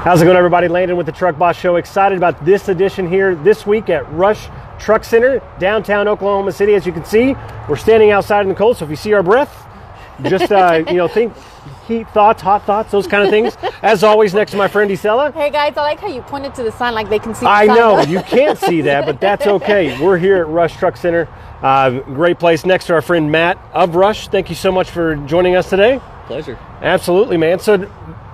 How's it going, everybody? Landon with the Truck Boss Show. Excited about this edition here this week at Rush Truck Center, downtown Oklahoma City. As you can see, we're standing outside in the cold, so if you see our breath, just think heat thoughts, hot thoughts, those kind of things. As always, next to my friend Isela. Hey guys, I like how you pointed to the sun like they can see the I sun. know, you can't see that, but that's okay. We're here at Rush Truck Center. Great place next to our friend Matt of Rush. Thank you so much for joining us today. Pleasure. Absolutely, man. So,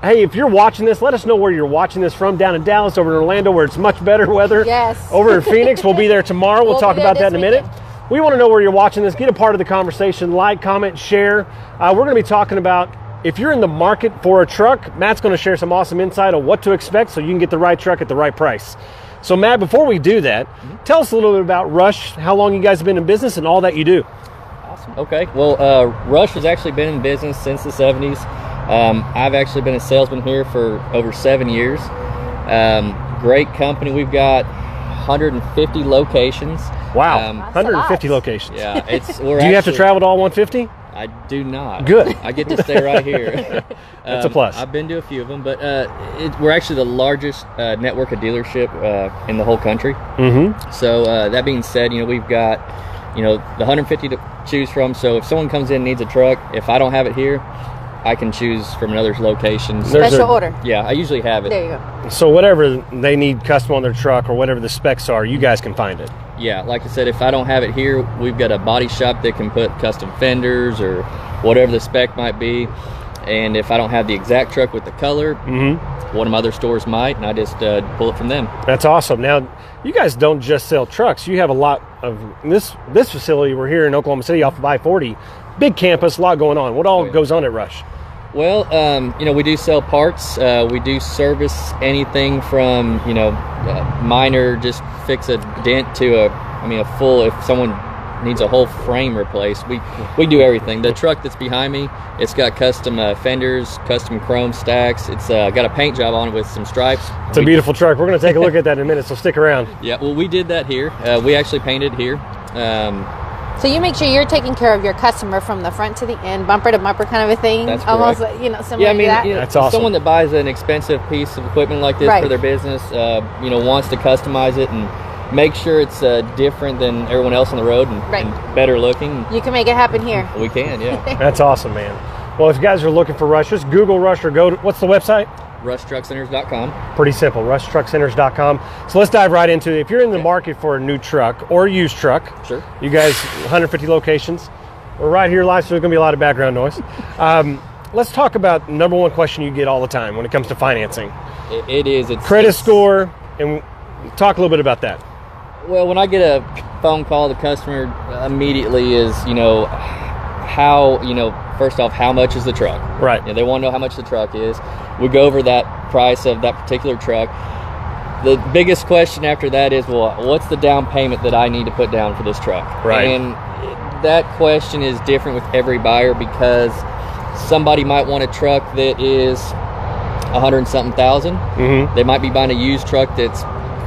hey, if you're watching this, let us know where you're watching this from. Down in Dallas, over in Orlando, where it's much better weather. Yes. Over in Phoenix, we'll be there tomorrow. We'll talk about that in a minute. weekend. We want to know where you're watching this. Get a part of the conversation. Like, comment, share. We're going to be talking about if you're in the market for a truck. Matt's going to share some awesome insight on what to expect so you can get the right truck at the right price. So, Matt, before we do that, tell us a little bit about Rush, how long you guys have been in business, and all that you do. Awesome. Okay. Well, Rush has actually been in business since the 70s. I've actually been a salesman here for over 7 years. Great company. We've got 150 locations. Wow, 150 locations. Yeah. Do you have to travel to all 150? I do not. Good. I get to stay right here. That's a plus. I've been to a few of them, but we're actually the largest network of dealership in the whole country. Mm-hmm. So that being said, we've got the 150 to choose from. So if someone comes in and needs a truck, if I don't have it here, I can choose from another location. Special order. Yeah, I usually have it. There you go. So whatever they need custom on their truck or whatever the specs are, you guys can find it. Yeah, like I said, if I don't have it here, we've got a body shop that can put custom fenders or whatever the spec might be. And if I don't have the exact truck with the color, one of my other stores might, and I just pull it from them. That's awesome. Now, you guys don't just sell trucks. You have a lot of this facility. We're here in Oklahoma City off of I-40. Big campus, a lot going on. What all goes on at Rush? Well, we do sell parts. We do service anything from, minor, just fix a dent to a full, if someone needs a whole frame replaced. We do everything. The truck that's behind me, it's got custom fenders, custom chrome stacks. It's got a paint job on it with some stripes. It's a beautiful truck. We're going to take a look at that in a minute, so stick around. Yeah, well, we did that here. We actually painted here. So you make sure you're taking care of your customer from the front to the end, bumper to bumper kind of a thing. That's almost correct. Similar to that. That's awesome. Someone that buys an expensive piece of equipment like this for their business, wants to customize it and make sure it's different than everyone else on the road and better looking. You can make it happen here. We can, yeah. That's awesome, man. Well, if you guys are looking for Rush, just Google Rush or go to, what's the website? RushTruckCenters.com. Pretty simple, RushTruckCenters.com. So let's dive right into it. If you're in the market for a new truck or a used truck, sure. You guys, 150 locations. We're right here live, so there's going to be a lot of background noise. Let's talk about number one question you get all the time when it comes to financing. It's credit score, and talk a little bit about that. Well, when I get a phone call, the customer immediately is, first off, how much is the truck? Right. They want to know how much the truck is. We go over that price of that particular truck. The biggest question after that is, well, what's the down payment that I need to put down for this truck? Right. And that question is different with every buyer because somebody might want a truck that is $100-something thousand. Mm-hmm. They might be buying a used truck that's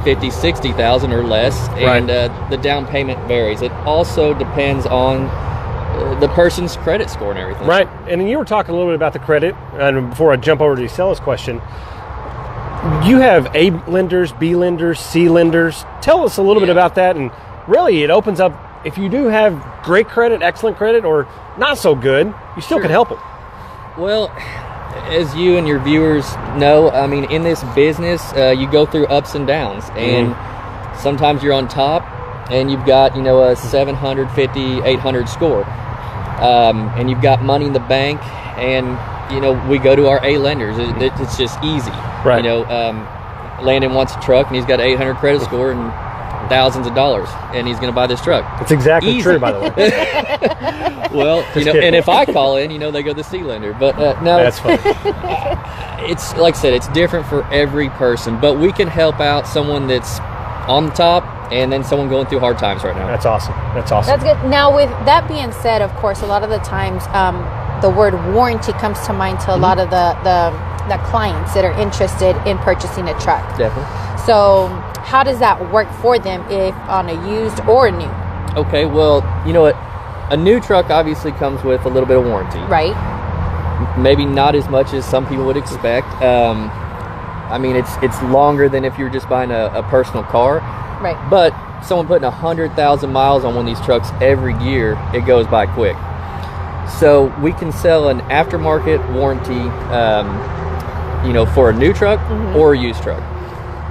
$50,000-$60,000 or less, and the down payment varies. It also depends on the person's credit score and everything. Right, and you were talking a little bit about the credit, and before I jump over to Isela's question, you have A lenders, B lenders, C lenders. Tell us a little bit about that, and really it opens up, if you do have great credit, excellent credit, or not so good, you still can help them. Well, as you and your viewers know, in this business, you go through ups and downs, and sometimes you're on top, and you've got, a 750, 800 score. And you've got money in the bank, and we go to our A lenders. It's just easy. Right. Landon wants a truck, and he's got an 800 credit score and thousands of dollars, and he's going to buy this truck. It's exactly true, by the way. Well, and if I call in, they go to the C lender. But no, that's funny. It's like I said, it's different for every person. But we can help out someone that's on the top, and then someone going through hard times right now. That's awesome. That's good. Now, with that being said, of course, a lot of the times the word warranty comes to mind to a lot of the clients that are interested in purchasing a truck. Definitely. So how does that work for them if on a used or a new? Okay, well, you know what? A new truck obviously comes with a little bit of warranty. Right. Maybe not as much as some people would expect. I mean, it's longer than if you were just buying a personal car. Right. But someone putting 100,000 miles on one of these trucks every year, it goes by quick. So we can sell an aftermarket warranty, for a new truck or a used truck.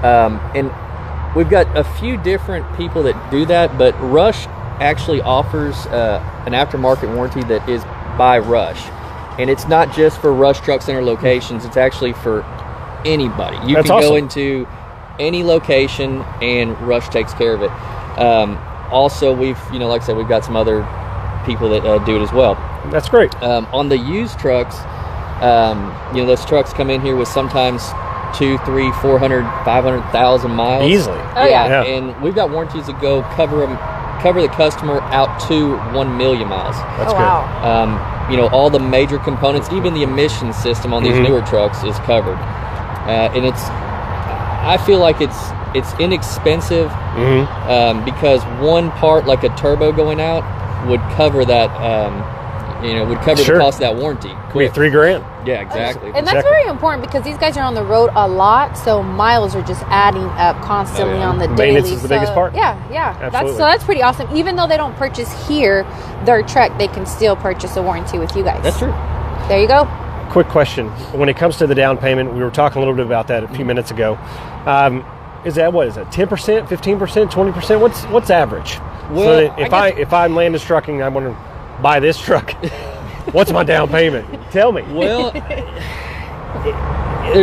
And we've got a few different people that do that, but Rush actually offers an aftermarket warranty that is by Rush. And it's not just for Rush Truck Center locations, it's actually for anybody. You That's can awesome. go into any location and Rush takes care of it. Also, we've, like I said, we've got some other people that do it as well. That's great. On the used trucks, those trucks come in here with sometimes 200, 300, 400, 500,000 miles. Easily. Oh, yeah. And we've got warranties that go cover the customer out to 1 million miles. That's good. Wow. All the major components, even the emission system on these newer trucks is covered. And I feel like it's inexpensive because one part, like a turbo going out, would cover that, the cost of that warranty. Could be $3,000. Yeah, exactly. And that's very important because these guys are on the road a lot, so miles are just adding up constantly on the daily. Maintenance is the biggest part. Yeah. Absolutely. That's pretty awesome. Even though they don't purchase here their truck, they can still purchase a warranty with you guys. That's true. There you go. Quick question. When it comes to the down payment, we were talking a little bit about that a few minutes ago. Is that 10%, 15%, 20%? What's average? Well, so if I'm Landon's Trucking, I want to buy this truck, what's my down payment? Tell me. Well,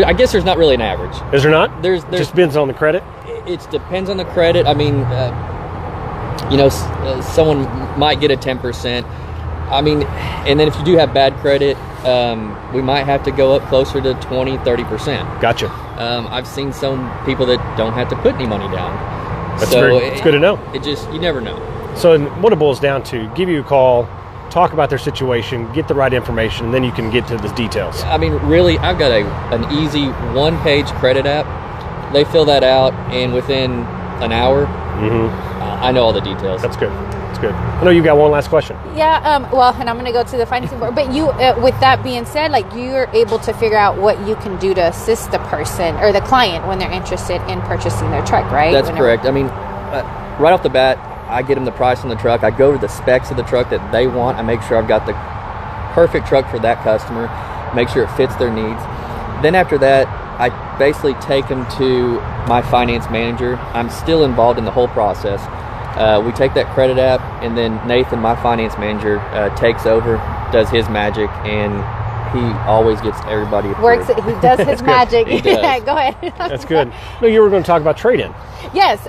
I guess there's not really an average. Is there not? There's just depends on the credit. It depends on the credit. I mean, someone might get a 10%. I mean, and then if you do have bad credit, we might have to go up closer to 20, 30%. Gotcha. I've seen some people that don't have to put any money down. It's good to know. You never know. So what it boils down to, give you a call, talk about their situation, get the right information, and then you can get to the details. I mean, really, I've got an easy one-page credit app. They fill that out, and within an hour, I know all the details. That's good. That's good. I know you've got one last question. Yeah, and I'm going to go to the financing board. But you, with that being said, like you're able to figure out what you can do to assist the person or the client when they're interested in purchasing their truck, right? That's correct. I mean, right off the bat, I get them the price on the truck. I go to the specs of the truck that they want. I make sure I've got the perfect truck for that customer, make sure it fits their needs. Then after that, I basically take them to my finance manager. I'm still involved in the whole process. We take that credit app, and then Nathan, my finance manager, takes over, does his magic, and he always gets everybody approved. He does his magic. He does. Yeah, go ahead. That's good. No, you were going to talk about trade-in. Yes.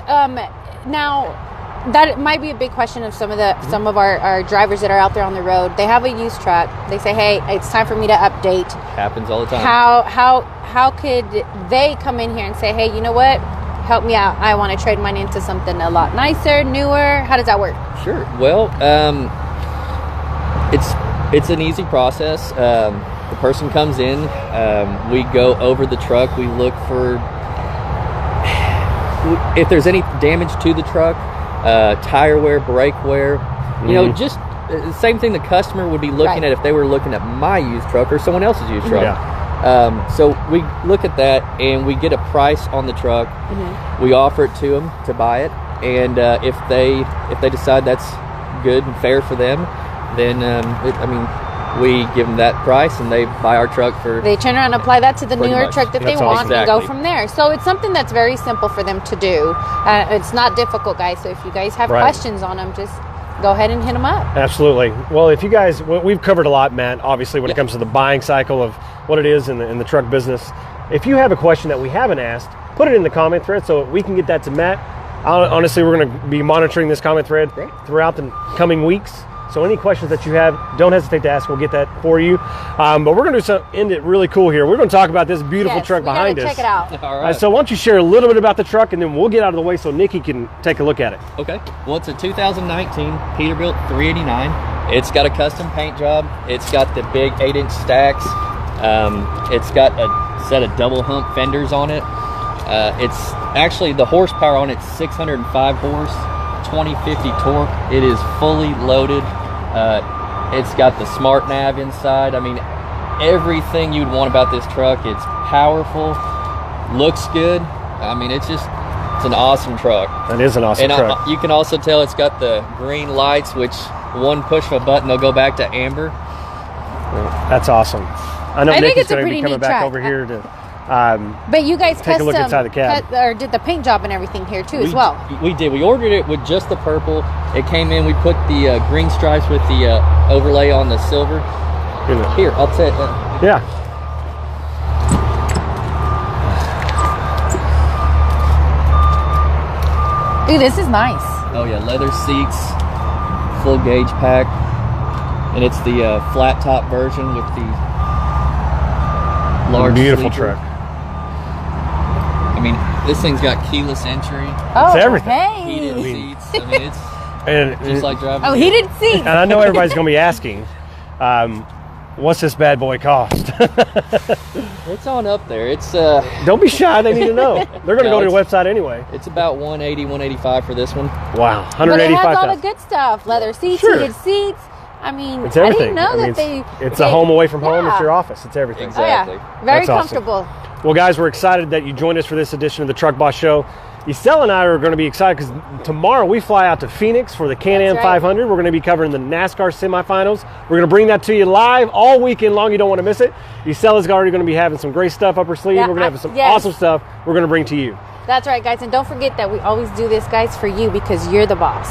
Now, that might be a big question of some of our drivers that are out there on the road. They have a used truck. They say, "Hey, it's time for me to update." Happens all the time. How could they come in here and say, "Hey, you know what? Help me out. I want to trade mine into something a lot nicer, newer." How does that work? Sure. Well, it's an easy process. The person comes in. We go over the truck. We look for if there's any damage to the truck, tire wear, brake wear. Just the same thing the customer would be looking at if they were looking at my used truck or someone else's used truck. Yeah. So we look at that and we get a price on the truck. We offer it to them to buy it, and if they decide that's good and fair for them, then we give them that price and they buy our truck for. They turn around and apply that to the newer much. truck that That's they want awesome. and go Exactly. from there. So it's something that's very simple for them to do. It's not difficult, guys. So if you guys have Right. questions on them, just go ahead and hit them up. Absolutely. Well, if you guys, we've covered a lot, Matt, obviously, when it comes to the buying cycle of what it is in the truck business. If you have a question that we haven't asked, put it in the comment thread so we can get that to Matt. Honestly, we're going to be monitoring this comment thread throughout the coming weeks. So any questions that you have, don't hesitate to ask. We'll get that for you. But we're going to end it really cool here. We're going to talk about this beautiful truck behind us. Check it out. All right. So why don't you share a little bit about the truck, and then we'll get out of the way so Nikki can take a look at it. Okay. Well, it's a 2019 Peterbilt 389. It's got a custom paint job. It's got the big 8-inch stacks. It's got a set of double hump fenders on it. It's actually, the horsepower on it's 605 horse, 2050 torque. It is fully loaded. It's got the smart nav inside. I mean, everything you'd want about this truck. It's powerful. looks good. I mean, it's an awesome truck. That is an awesome truck. You can also tell it's got the green lights, which one push of a button, they'll go back to amber. That's awesome. I know Nick is going to be coming back track. over here to but you guys take a look inside the cab. or did the paint job and everything here too as well. We did. We ordered it with just the purple. It came in. We put the green stripes with the overlay on the silver. Here, I'll take it. Yeah. Ooh, this is nice. Oh yeah, leather seats, full gauge pack, and it's the flat top version with the large beautiful sleeper. truck. I mean, this thing's got keyless entry, Oh, It's everything. Hey. heated seats. I mean, it's And just like driving. Oh, heated seats. And I know everybody's going to be asking, what's this bad boy cost? It's on up there. It's Don't be shy. They need to know. They're going to go to your website anyway. it's about 180, 185 for this one. Wow, But it has all the 185,000. good stuff. Leather seats, Sure. heated seats. I mean, It's I everything. didn't know I mean, that it's a home away from home. Yeah. It's your office. It's everything. Oh yeah, Exactly. very That's awesome. comfortable. Well, guys, we're excited that you joined us for this edition of the Truck Boss Show. Isela and I are going to be excited because tomorrow we fly out to Phoenix for the Can-Am That's right. 500. We're going to be covering the NASCAR semifinals. We're going to bring that to you live all weekend long. You don't want to miss it. Isela's already going to be having some great stuff up her sleeve. Yeah, We're going to have some yes. awesome stuff we're going to bring to you. That's right, guys. And don't forget that we always do this, guys, for you because you're the boss.